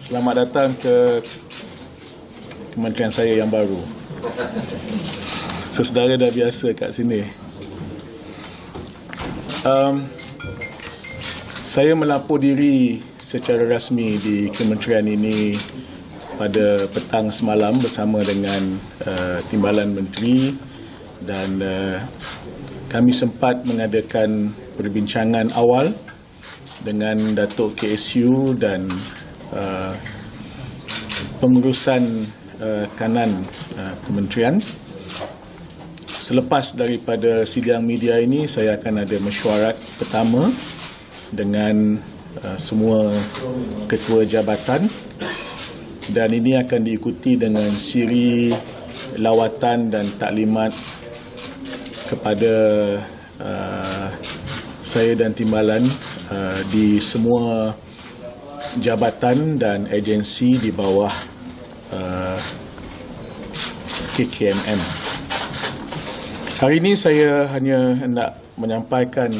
Selamat datang ke kementerian saya yang baru. Sesedara dah biasa kat sini. Saya melapor diri secara rasmi di kementerian ini pada petang semalam bersama dengan Timbalan Menteri dan kami sempat mengadakan perbincangan awal dengan Datuk KSU dan pengurusan kanan kementerian. Selepas daripada sidang media ini, saya akan ada mesyuarat pertama dengan semua ketua jabatan dan ini akan diikuti dengan siri lawatan dan taklimat kepada saya dan Timbalan di semua jabatan dan agensi di bawah KKMM. Hari ini saya hanya hendak menyampaikan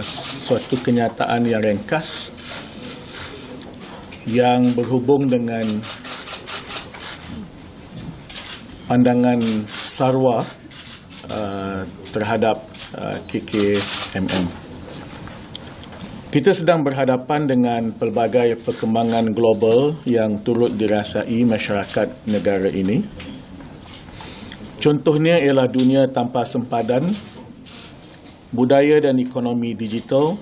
suatu kenyataan yang ringkas yang berhubung dengan pandangan Sarawak terhadap KKMM. Kita sedang berhadapan dengan pelbagai perkembangan global yang turut dirasai masyarakat negara ini. Contohnya ialah dunia tanpa sempadan, budaya dan ekonomi digital,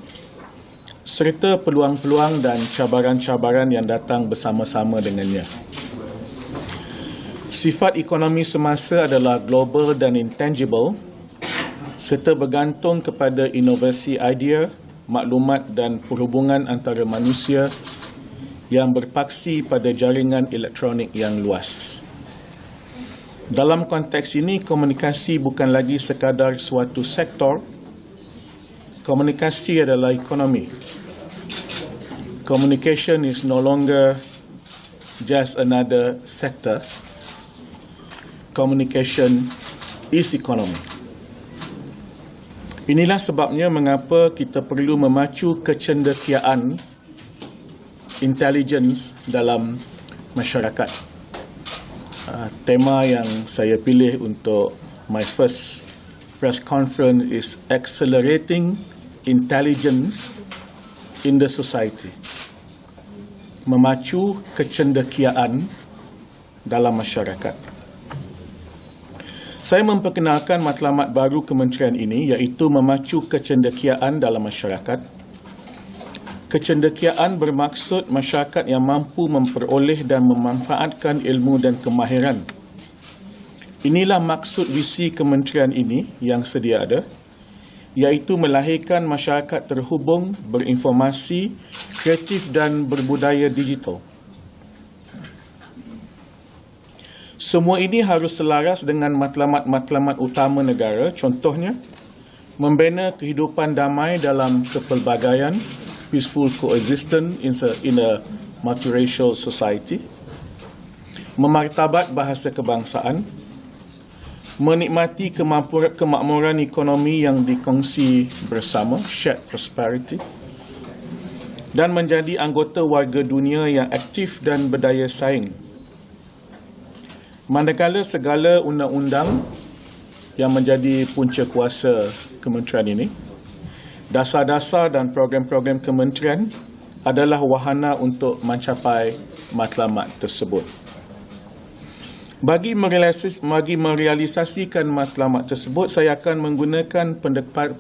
serta peluang-peluang dan cabaran-cabaran yang datang bersama-sama dengannya. Sifat ekonomi semasa adalah global dan intangible, serta bergantung kepada inovasi idea, maklumat dan perhubungan antara manusia yang berpaksi pada jaringan elektronik yang luas. Dalam konteks ini, komunikasi bukan lagi sekadar suatu sektor. Komunikasi adalah ekonomi. Communication is no longer just another sector. Communication is economy. Inilah sebabnya mengapa kita perlu memacu kecendekiaan intelligence dalam masyarakat. Tema yang saya pilih untuk my first press conference is Accelerating Intelligence in the Society. Memacu kecendekiaan dalam masyarakat. Saya memperkenalkan matlamat baru kementerian ini iaitu memacu kecendekiaan dalam masyarakat. Kecendekiaan bermaksud masyarakat yang mampu memperoleh dan memanfaatkan ilmu dan kemahiran. Inilah maksud visi kementerian ini yang sedia ada, iaitu melahirkan masyarakat terhubung, berinformasi, kreatif dan berbudaya digital. Semua ini harus selaras dengan matlamat-matlamat utama negara, contohnya membina kehidupan damai dalam kepelbagaian, peaceful coexistence in a multiracial society, memartabat bahasa kebangsaan, menikmati kemakmuran ekonomi yang dikongsi bersama, shared prosperity, dan menjadi anggota warga dunia yang aktif dan berdaya saing. Manakala segala undang-undang yang menjadi punca kuasa kementerian ini, dasar-dasar dan program-program kementerian adalah wahana untuk mencapai matlamat tersebut. Bagi merealisasikan matlamat tersebut, saya akan menggunakan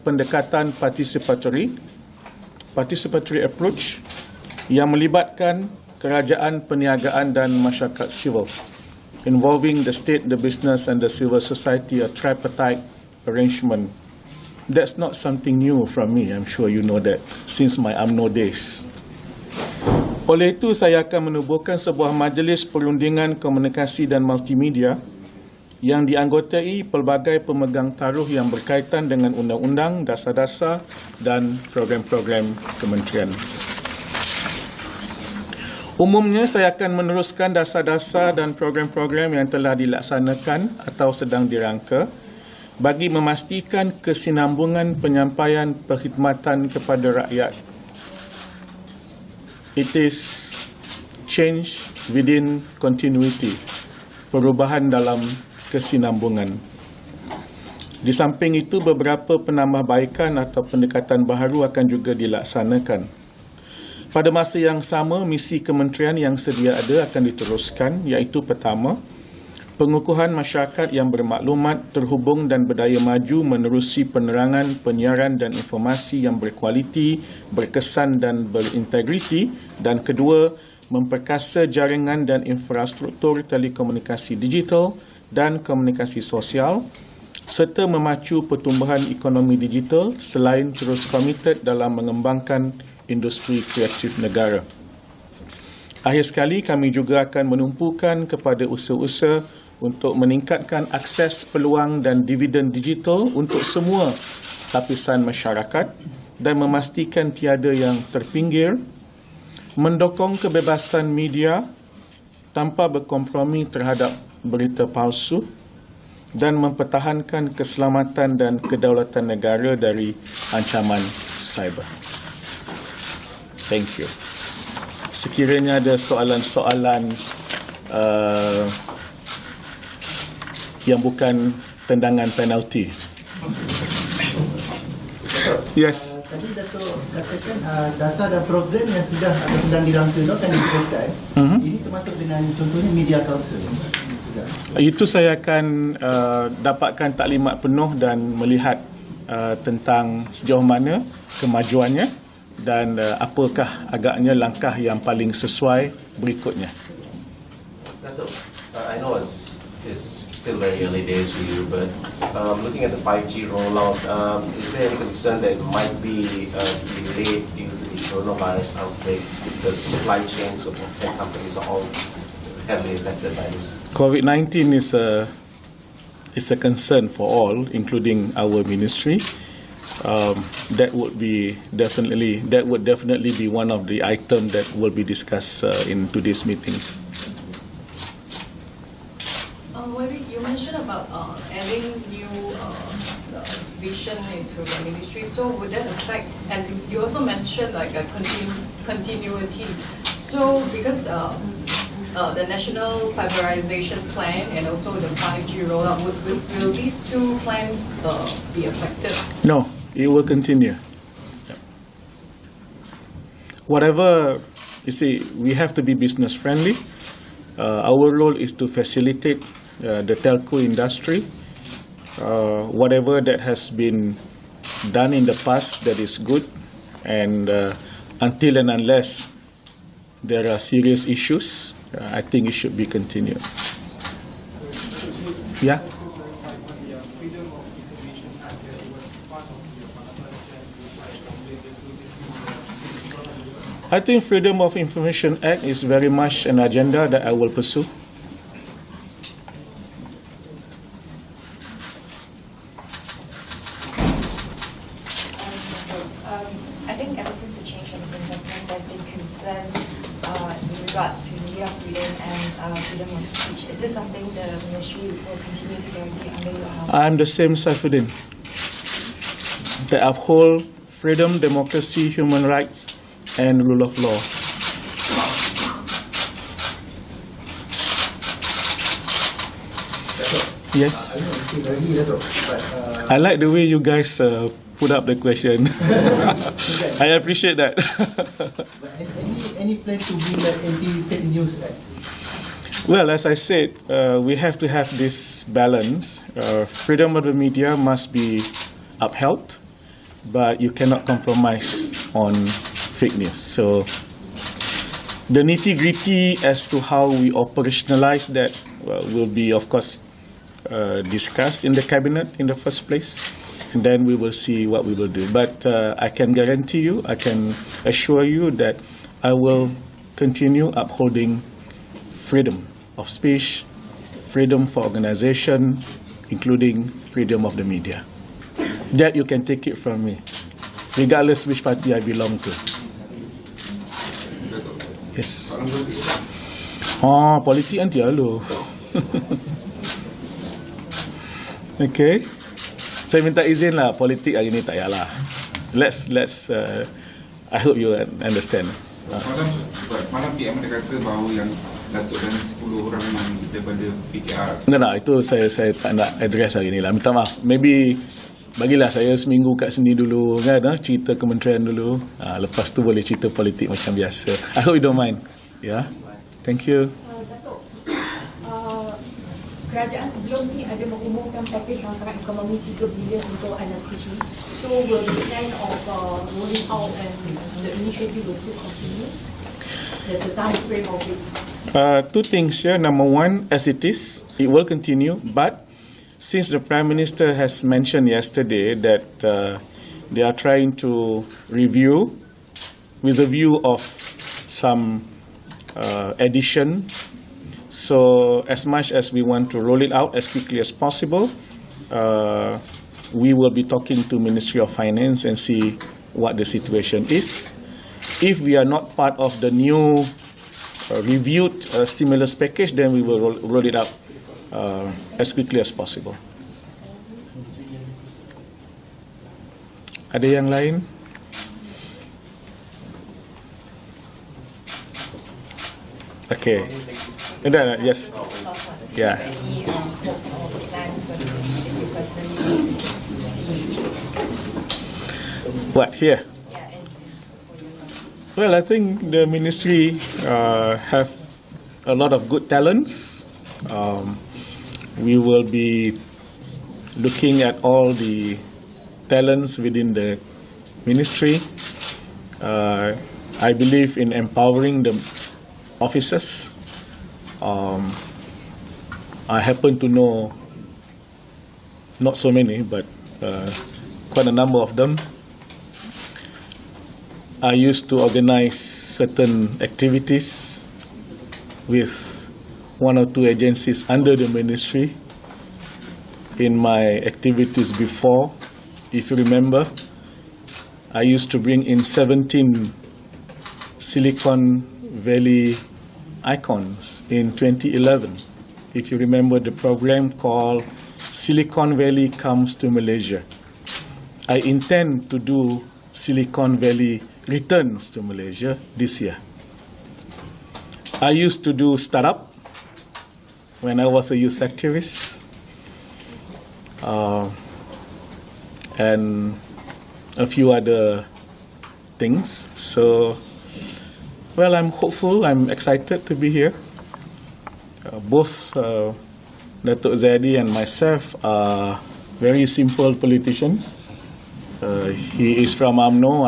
pendekatan participatory approach yang melibatkan kerajaan, perniagaan dan masyarakat sivil, involving the state, the business and the civil society, a tripartite arrangement. That's not something new from me. I'm sure you know that since my UMNO days. Oleh itu, saya akan menubuhkan sebuah majlis perundingan komunikasi dan multimedia yang dianggotai pelbagai pemegang taruh yang berkaitan dengan undang-undang, dasar-dasar dan program-program kementerian. Umumnya, saya akan meneruskan dasar-dasar dan program-program yang telah dilaksanakan atau sedang dirangka bagi memastikan kesinambungan penyampaian perkhidmatan kepada rakyat. It is change within continuity, perubahan dalam kesinambungan. Di samping itu, beberapa penambahbaikan atau pendekatan baharu akan juga dilaksanakan. Pada masa yang sama, misi kementerian yang sedia ada akan diteruskan, iaitu pertama, pengukuhan masyarakat yang bermaklumat, terhubung dan berdaya maju menerusi penerangan, penyiaran dan informasi yang berkualiti, berkesan dan berintegriti. Dan kedua, memperkasa jaringan dan infrastruktur telekomunikasi digital dan komunikasi sosial, serta memacu pertumbuhan ekonomi digital selain terus komited dalam mengembangkan industri kreatif negara. Akhir sekali, kami juga akan menumpukan kepada usaha-usaha untuk meningkatkan akses peluang dan dividen digital untuk semua lapisan masyarakat dan memastikan tiada yang terpinggir, mendokong kebebasan media tanpa berkompromi terhadap berita palsu dan mempertahankan keselamatan dan kedaulatan negara dari ancaman cyber. Thank you. Sekiranya ada soalan-soalan yang bukan tendangan penalti. Yes. Tadi Dato' katakan data dan program yang sudah atau sedang dirancangkan diteruskan. Ini termasuk dengan contohnya media council. Itu saya akan dapatkan taklimat penuh dan melihat tentang sejauh mana kemajuannya dan apakah agaknya langkah yang paling sesuai berikutnya. Dato', I know it's still very early days for you, but looking at the 5G rollout, is there any concern that it might be delayed due to the coronavirus outbreak because supply chains of tech companies are all heavily affected by this? COVID-19 is a concern for all, including our ministry. That would definitely be one of the items that will be discussed in today's meeting. You mentioned about adding new vision into the ministry. So would that affect? And you also mentioned like a continuity. So because the national fiberization plan and also the 5G rollout, will these two plans be affected? No, it will continue. Whatever, you see, we have to be business friendly. Our role is to facilitate the telco industry. Whatever that has been done in the past, that is good. And until and unless there are serious issues, I think it should be continued. Yeah? I think Freedom of Information Act is very much an agenda that I will pursue. I think ever since the change of the government, there have been concerns in regards to media freedom and freedom of speech. Is this something the ministry will continue to guarantee under your help? I'm the same Saifuddin. That uphold freedom, democracy, human rights, and rule of law. Yes. I like the way you guys put up the question. I appreciate that. Any plan to bring like anti-fake news? Well, as I said, we have to have this balance. Freedom of the media must be upheld, but you cannot compromise on fake news. So the nitty-gritty as to how we operationalize that will be, of course, discussed in the cabinet in the first place, and then we will see what we will do. But I can guarantee you, I can assure you that I will continue upholding freedom of speech, freedom for organization, including freedom of the media. That you can take it from me, regardless which party I belong to. Yes. Oh, politik nanti lalu. Okay. Saya minta izin lah, politik hari ni tak payahlah. Let's I hope you understand. Malam PM dia kata bahawa yang Datuk dan 10 orang yang daripada PKR. No, itu saya tak nak address hari ni lah. Minta maaf. Maybe bagilah saya seminggu kat sini dulu kan, cerita kementerian dulu. Lepas tu boleh cerita politik macam biasa. I hope you don't mind. Yeah. Thank you. Datuk, kerajaan sebelum ni ada mengumumkan pakej rancangan ekonomi 3 bilion untuk NLCP. So will the plan of rolling out and the initiative will still continue? The time frame of it. Two things here. Number one, as it is, it will continue. But since the Prime Minister has mentioned yesterday that they are trying to review with a view of some addition, so as much as we want to roll it out as quickly as possible, we will be talking to Ministry of Finance and see what the situation is. If we are not part of the new reviewed stimulus package, then we will roll it out as quickly as possible. Ada yang lain? Okay. Yes. Yeah. Any hopes or plans for the ministry that you personally see? What, here? Yeah, and for yourself. Well, I think the ministry have a lot of good talents. We will be looking at all the talents within the ministry. I believe in empowering the officers. I happen to know not so many, but quite a number of them. I used to organize certain activities with one or two agencies under the ministry in my activities before. If you remember, I used to bring in 17 Silicon Valley icons in 2011. If you remember the program called Silicon Valley Comes to Malaysia. I intend to do Silicon Valley Returns to Malaysia this year. I used to do startup when I was a youth activist, and a few other things. So, well, I'm hopeful, I'm excited to be here. Both Datuk Zaidi and myself are very simple politicians. He is from UMNO,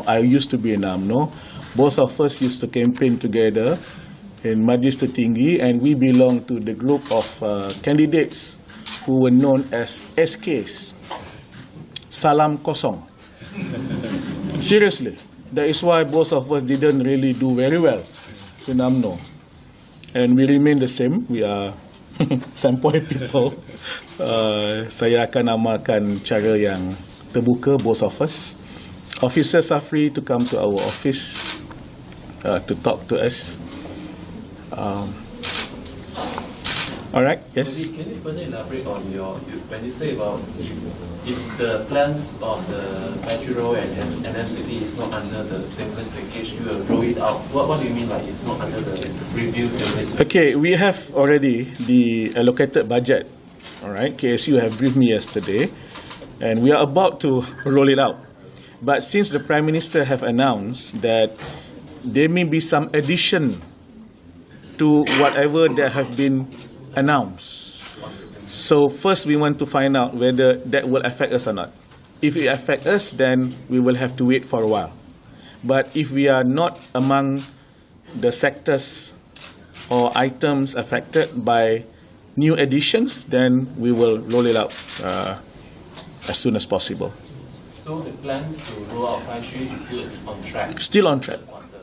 I used to be in UMNO. Both of us used to campaign together in Majlis Tertinggi, and we belong to the group of candidates who were known as SKs, Salam Kosong. Seriously, that is why both of us didn't really do very well in UMNO. And we remain the same, we are Sempoi people. Saya akan amalkan cara yang terbuka, both of us. Officers are free to come to our office to talk to us. All right, yes. Can you further elaborate on when you say about if the plans of the metro and NFCT is not under the stimulus package, you will roll it out. What do you mean by it's not under the review stimulus package? Okay, we have already the allocated budget. All right, KSU have briefed me yesterday, and we are about to roll it out. But since the Prime Minister have announced that there may be some addition to whatever that have been announced. So first we want to find out whether that will affect us or not. If it affects us, then we will have to wait for a while. But if we are not among the sectors or items affected by new additions, then we will roll it out as soon as possible. So the plans to roll out 5G is still on track? Still on track.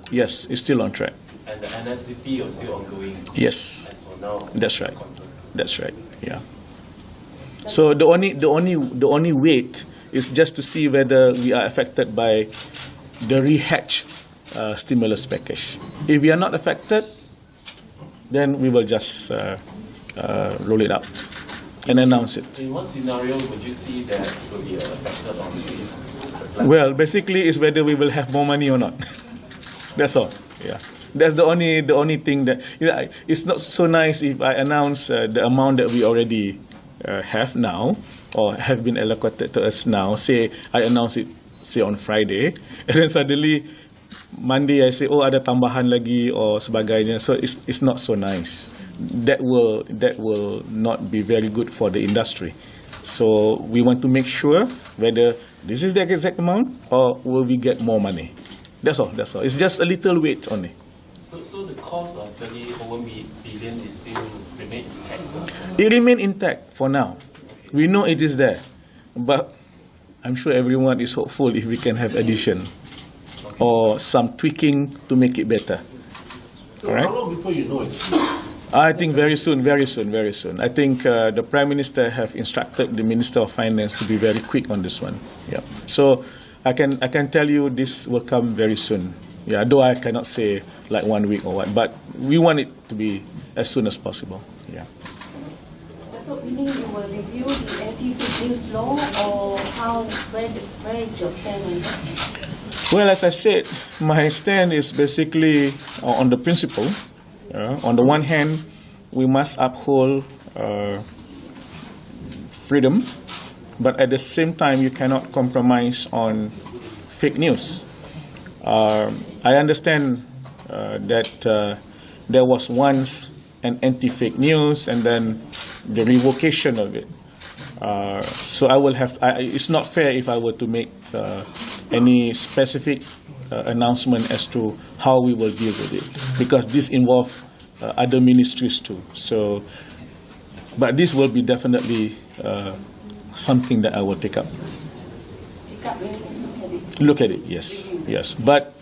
Yes, it's still on track. And the NSCP is still ongoing? Yes, As for now? that's right. Concerns. That's right. Yeah. So the only wait is just to see whether we are affected by the rehatch stimulus package. If we are not affected, then we will just roll it out and announce it. In what scenario would you see that will be affected on this? Well, basically, it's whether we will have more money or not. That's all. Yeah, that's the only thing that, it's not so nice if I announce the amount that we already have now or have been allocated to us now. Say I announce it say on Friday, and then suddenly Monday I say, oh, ada tambahan lagi or sebagainya. So it's not so nice. That will not be very good for the industry. So we want to make sure whether this is the exact amount or will we get more money. That's all. It's just a little weight only. So the cost of 30 over billion is still remain intact, sir? It remains intact for now. We know it is there, but I'm sure everyone is hopeful if we can have addition or some tweaking to make it better. All right? How long before you know it? I think very soon. I think the Prime Minister have instructed the Minister of Finance to be very quick on this one. Yeah. So I can tell you this will come very soon. Yeah, though I cannot say like 1 week or what, but we want it to be as soon as possible. Yeah. So meaning you will review the anti-fake news law, or where is your stand on that? Well, as I said, my stand is basically on the principle. On the one hand, we must uphold freedom, but at the same time, you cannot compromise on fake news. I understand that there was once an anti-fake news and then the revocation of it. So I will have. It's not fair if I were to make any specific announcement as to how we will deal with it, because this involves other ministries too. So, but this will be definitely something that I will take up. Look at it. Yes. But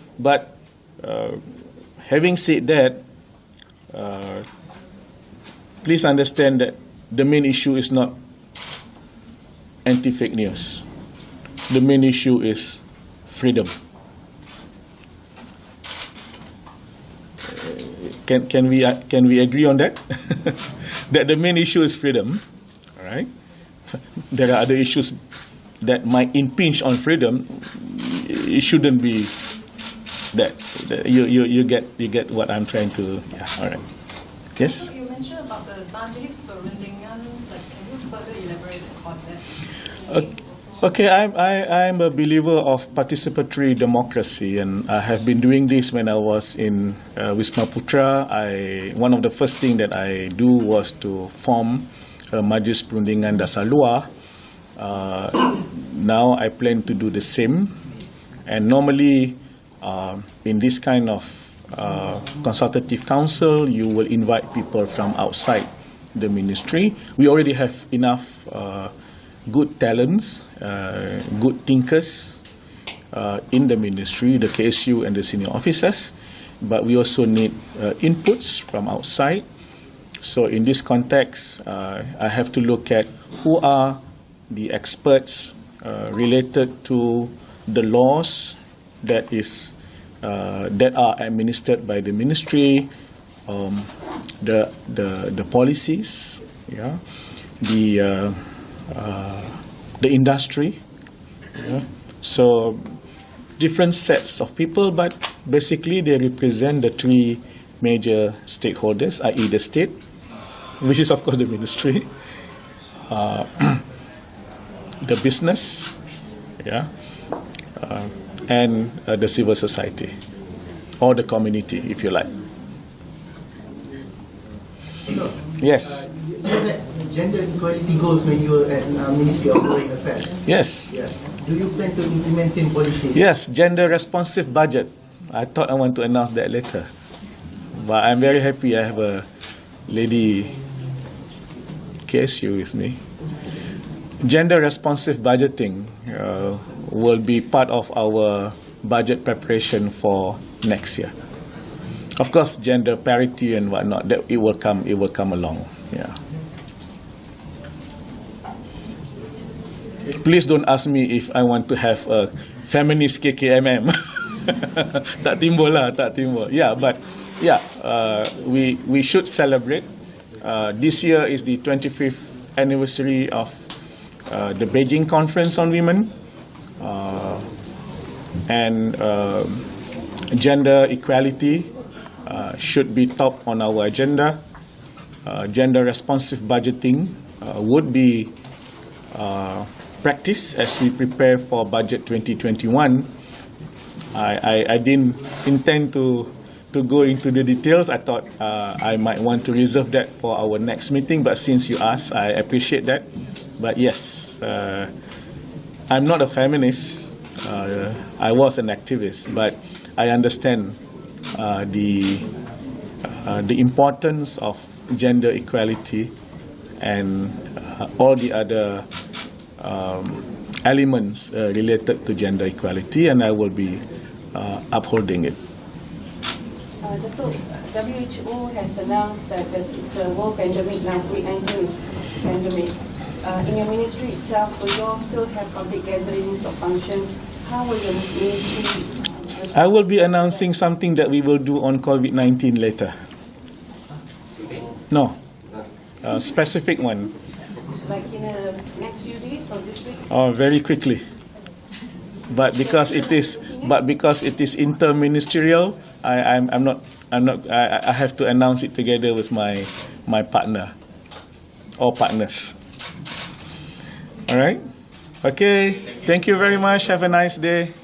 having said that, please understand that the main issue is not anti-fake news. The main issue is freedom. Can we agree on that? That the main issue is freedom. All right. There are other issues that might impinge on freedom. It shouldn't be that. You get what I'm trying to. Yeah. All right. Yes. So you mentioned about the Majlis Perundingan. Can you further elaborate on that? Okay, I'm a believer of participatory democracy, and I have been doing this when I was in Wisma Putra. One of the first things that I do was to form a Majlis Perundingan Dasar Luar. Now I plan to do the same, and normally in this kind of consultative council, you will invite people from outside the ministry. We already have enough good talents, good thinkers in the ministry, the KSU and the senior officers, but we also need inputs from outside. So in this context, I have to look at who are the experts related to the laws that are administered by the ministry, the policies, yeah, the industry. Yeah. So different sets of people, but basically they represent the three major stakeholders, i.e. the state, which is of course the ministry, the business, yeah, and the civil society, or the community, if you like. Yes. You know that gender equality goals when you were at Ministry of Foreign Affairs. Yes. Yeah. Do you plan to implement same policy? Yes, gender responsive budget. I thought I want to announce that later, but I'm very happy I have a lady KSU with me. Gender responsive budgeting will be part of our budget preparation for next year. Of course, gender parity and whatnot, that it will come along. Yeah. Please don't ask me if I want to have a feminist KKMM. Tak timbul. Yeah, but yeah, we should celebrate. This year is the 25th anniversary of the Beijing Conference on Women, and Gender equality should be top on our agenda. Gender responsive budgeting would be practiced as we prepare for budget 2021. I didn't intend to go into the details. I thought I might want to reserve that for our next meeting, but since you asked, I appreciate that. But yes, I'm not a feminist. I was an activist, but I understand the importance of gender equality and all the other elements related to gender equality, and I will be upholding it. Dato', WHO has announced that it's a world pandemic now, COVID-19 pandemic. In your ministry itself, will you all still have public gatherings or functions? How will your ministry... I will be announcing something that we will do on COVID-19 later. No, a specific one. Like in the next few days or this week? Very quickly. But because it is interministerial, I have to announce it together with my partner or partners. All right. Okay. Thank you very much. Have a nice day.